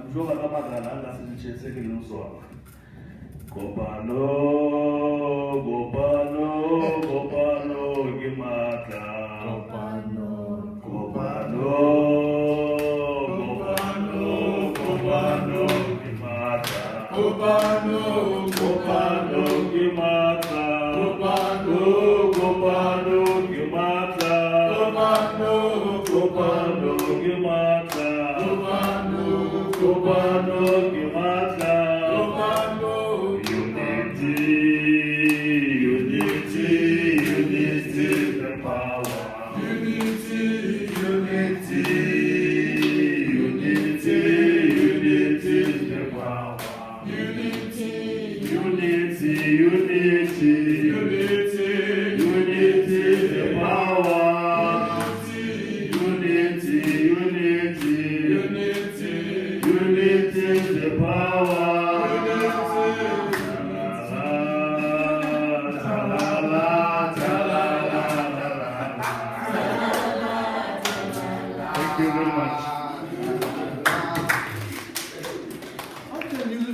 Mjoga kama galanga sinichezeke luswa. Gopalo, Gopalo, Gopalo, Gimata. Gopalo, Gopalo, Gopalo, Gopalo, Gimata. Gopalo, Gopalo, Gimata. Gopalo, Gopalo, Gimata. Gopalo, Gopalo, Gimata. Gopalo, Gimata. Unity, the power. Unity, the power. Unity, the power. Unity, the power. Thank you very much.